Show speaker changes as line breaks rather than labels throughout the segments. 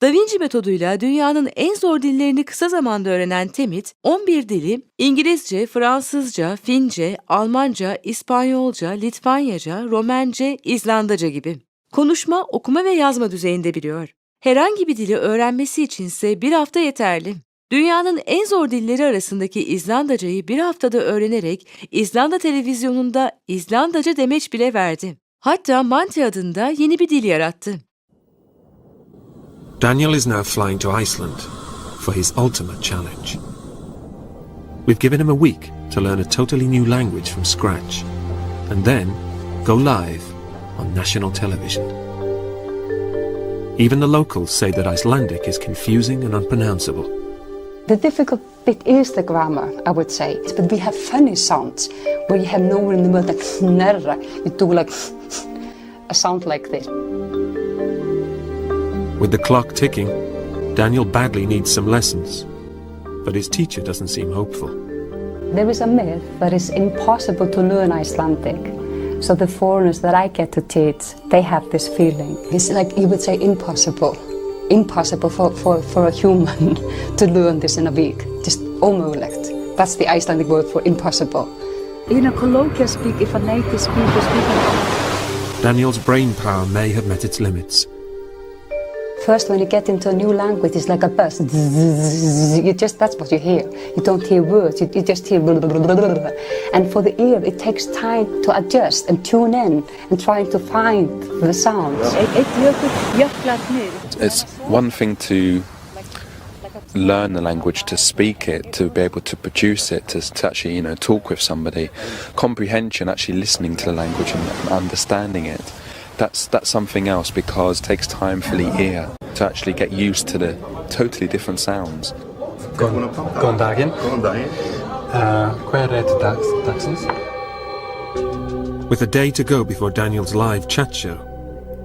Da Vinci metoduyla dünyanın en zor dillerini kısa zamanda öğrenen Tammet, 11 dili İngilizce, Fransızca, Fince, Almanca, İspanyolca, Litvanyaca, Romence, İzlandaca gibi konuşma, okuma ve yazma düzeyinde biliyor. Herhangi bir dili öğrenmesi içinse bir hafta yeterli. Dünyanın en zor dilleri arasındaki İzlandacayı bir haftada öğrenerek İzlanda televizyonunda İzlandaca demeç bile verdi. Hatta Manti adında yeni bir dil yarattı.
Daniel is now flying to Iceland for his ultimate challenge. We've given him a week to learn a totally new language from scratch, and then go live on national television. Even the locals say that Icelandic is confusing and unpronounceable.
The difficult bit is the grammar, I would say. But we have funny sounds where you have nowhere in the middle, like snerra. You do like a sound like this.
With the clock ticking, Daniel badly needs some lessons, but his teacher doesn't seem hopeful.
There is a myth that it's impossible to learn Icelandic. So the foreigners that I get to teach, they have this feeling. It's like you would say impossible. Impossible for a human to learn this in a week. Just omöjligt. That's the Icelandic word for impossible. In a colloquial speak, if a native speaker speaks...
Daniel's brain power may have met its limits.
First, when you get into a new language, it's like a buzz. That's what you hear. You don't hear words, you just hear blah, blah, blah, blah, blah. And for the ear, it takes time to adjust and tune in and trying to find the sounds.
It's one thing to learn the language, to speak it, to be able to produce it, to actually, talk with somebody. Comprehension, actually listening to the language and understanding it. That's something else, because it takes time for the ear to actually get used to the totally different sounds.
Góðan daginn. Hver dagsins?
With a day to go before Daniel's live chat show,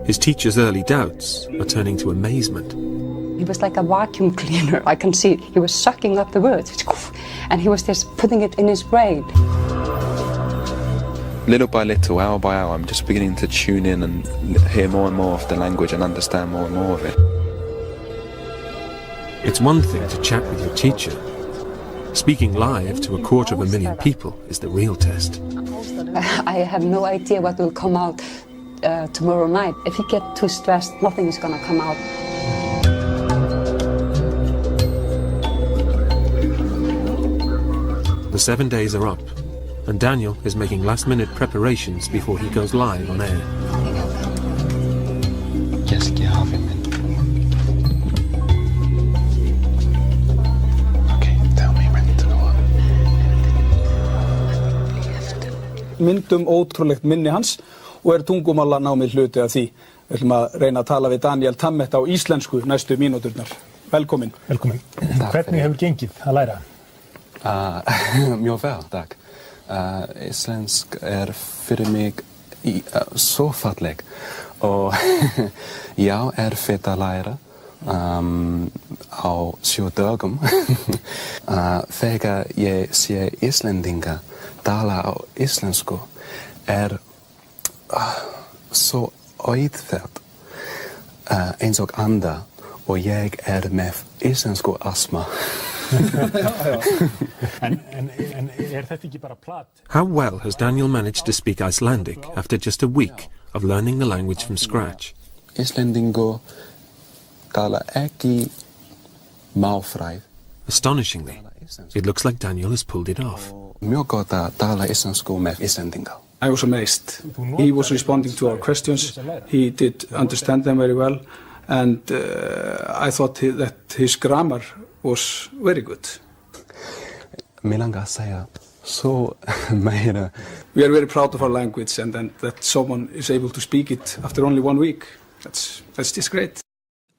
his teacher's early doubts are turning to amazement.
He was like a vacuum cleaner. I can see he was sucking up the words, and he was just putting it in his brain.
Little by little, hour by hour, I'm just beginning to tune in and hear more and more of the language and understand more and more of it.
It's one thing to chat with your teacher. Speaking live to 250,000 people is the real test.
I have no idea what will come out tomorrow night. If you get too stressed, nothing is going to come out.
The 7 days are up, and Daniel is making last-minute preparations before he goes live on air.
Okay, tell me when to go on.
Myndum ótrúlegt minni hans og tungumálanámið hluti af því. Við ætlum að reyna að tala við Daniel Tammet á íslensku næstu mínúturnar. Velkomin.
Velkomin. Hvernig hefur gengið að læra?
Mjög vel, takk. Íslensk fyrir mig svo falleg og já, erfitt að læra á 7 dögum. Þegar ég sé Íslendinga tala á íslensku svo auðvelt eins og anda og ég með íslensku astma.
How well has Daniel managed to speak Icelandic after just a week of learning the language from scratch?
Íslendingur tala ekki málfræði.
Astonishingly, it looks like Daniel has pulled it off.
Mjög gott að tala íslensku með Íslendinga.
I was amazed. He was responding to our questions. He did understand them very well, and I thought that his grammar was very good.
Mig langar að segja svo meira.
We are very proud of our language, and that someone is able to speak it after only 1 week. That's just great.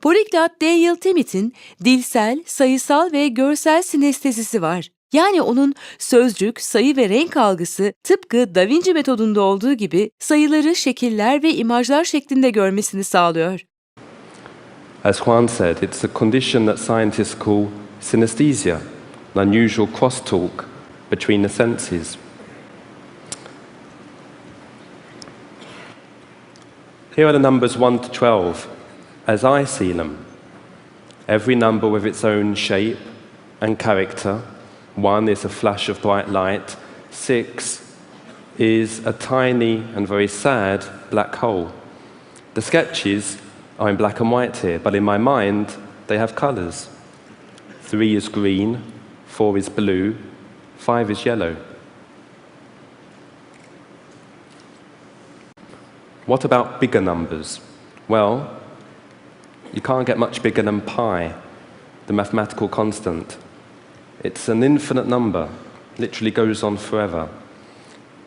Polyglot Daniel Tammet'in dilsel, sayısal ve görsel sinestezisi var. Yani onun sözcük, sayı ve renk algısı tıpkı Da Vinci metodunda olduğu gibi sayıları şekiller ve imajlar şeklinde görmesini sağlıyor.
As Juan said, it's a condition that scientists call synesthesia, an unusual crosstalk between the senses. Here are the numbers 1 to 12, as I see them. every number with its own shape and character. 1 is a flash of bright light. 6 is a tiny and very sad black hole. The sketches are in black and white here, but in my mind, they have colours. 3 is green, 4 is blue, 5 is yellow. What about bigger numbers? Well, you can't get much bigger than pi, the mathematical constant. It's an infinite number, literally goes on forever.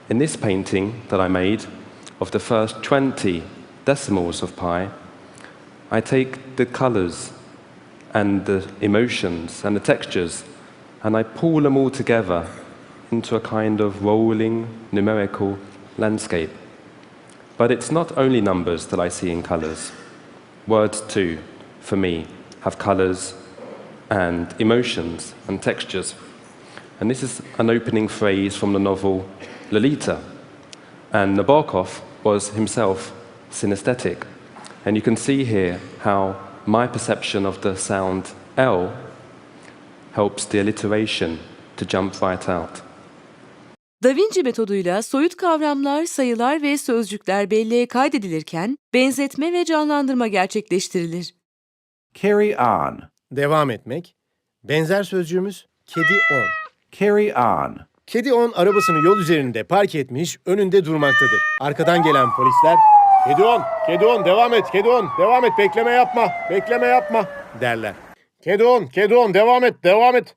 In this painting that I made of the first 20 decimals of pi, I take the colours and the emotions and the textures and I pull them all together into a kind of rolling numerical landscape. But it's not only numbers that I see in colours. Words too, for me, have colours and emotions and textures. And this is an opening phrase from the novel Lolita. And Nabokov was himself synesthetic. And you can see here how my perception of the sound L helps the alliteration to jump right out.
Da Vinci metoduyla soyut kavramlar, sayılar ve sözcükler belleğe kaydedilirken benzetme ve canlandırma gerçekleştirilir.
Carry on.
Devam etmek. Benzer sözcüğümüz kedi on.
Carry on.
Kedi on arabasını yol üzerinde park etmiş, önünde durmaktadır. Arkadan gelen polisler, kedi on, devam et, kedi on, devam et, bekleme yapma derler. Kedi on, devam et.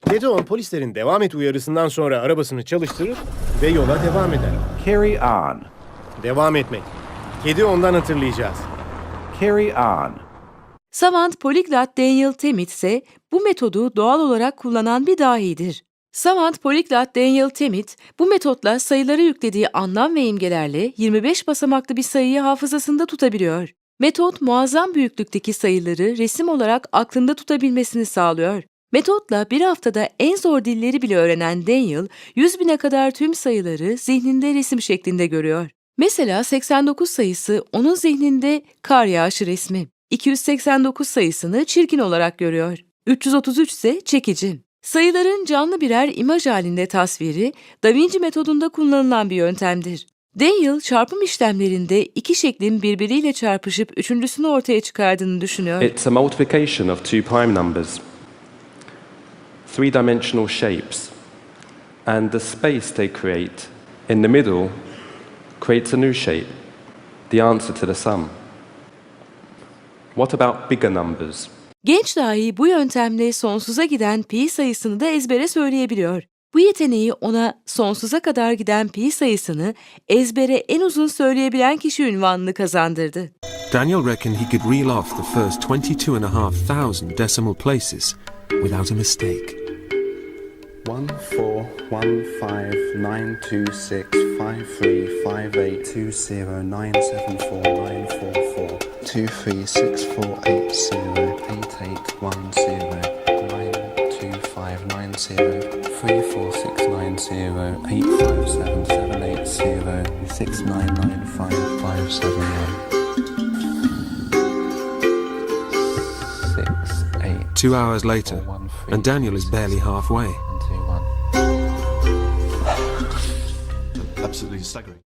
Kedi on polislerin devam et uyarısından sonra arabasını çalıştırır ve yola devam eder.
Carry on.
Devam etmek. Kedi ondan hatırlayacağız.
Carry on.
Savant poliglot Daniel Tammet ise bu metodu doğal olarak kullanan bir dahidir. Savant poliglot Daniel Tammet bu metotla sayılara yüklediği anlam ve imgelerle 25 basamaklı bir sayıyı hafızasında tutabiliyor. Metot muazzam büyüklükteki sayıları resim olarak aklında tutabilmesini sağlıyor. Metotla bir haftada en zor dilleri bile öğrenen Daniel, 100.000'e kadar tüm sayıları zihninde resim şeklinde görüyor. Mesela 89 sayısı onun zihninde kar yağışı resmi. 289 sayısını çirkin olarak görüyor. 333 ise çekici. Sayıların canlı birer imaj halinde tasviri, Da Vinci metodunda kullanılan bir yöntemdir. Daniel, çarpım işlemlerinde iki şeklin birbiriyle çarpışıp üçüncüsünü ortaya çıkardığını düşünüyor.
It's a multiplication of two prime numbers, three-dimensional shapes, and the space they create in the middle creates a new shape, the answer to the sum. What about bigger numbers?
Genç dahi bu yöntemle sonsuza giden pi sayısını da ezbere söyleyebiliyor. Bu yeteneği ona sonsuza kadar giden pi sayısını ezbere en uzun söyleyebilen kişi unvanını kazandırdı.
Daniel reckoned he could reel off the first 22,500 decimal places without a mistake.
1, 4, 1, 5, 9, 2, 6, 5, 3, 5, 8, 2, 0, 9, 7, 4, 9, 4, 4, 2, 3, 6, 4, 8, 0, 8, 8, 1, 0, 9, 2, 5, 9, 0, 3, 4, 6, 9, 0, 8, 5, 7, 7, 8, 0, 6, 9, 9, 5, 5, 7, 1. 6, 8.
2 hours later, and Daniel is barely halfway.
Absolutely staggering.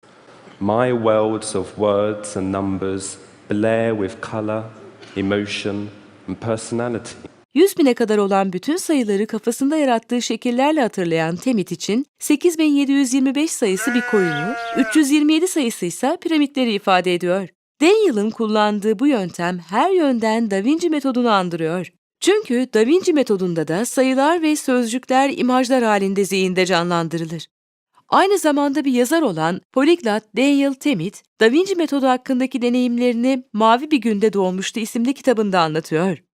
My worlds of words and numbers blare with colour, emotion and personality.
100.000'e kadar olan bütün sayıları kafasında yarattığı şekillerle hatırlayan Tammet için 8725 sayısı bir koyunu, 327 sayısı ise piramitleri ifade ediyor. Daniel'ın kullandığı bu yöntem her yönden Da Vinci metodunu andırıyor. Çünkü Da Vinci metodunda da sayılar ve sözcükler imajlar halinde zihinde canlandırılır. Aynı zamanda bir yazar olan poliglot Daniel Tammet, Da Vinci metodu hakkındaki deneyimlerini Mavi Bir Günde Doğmuştu isimli kitabında anlatıyor.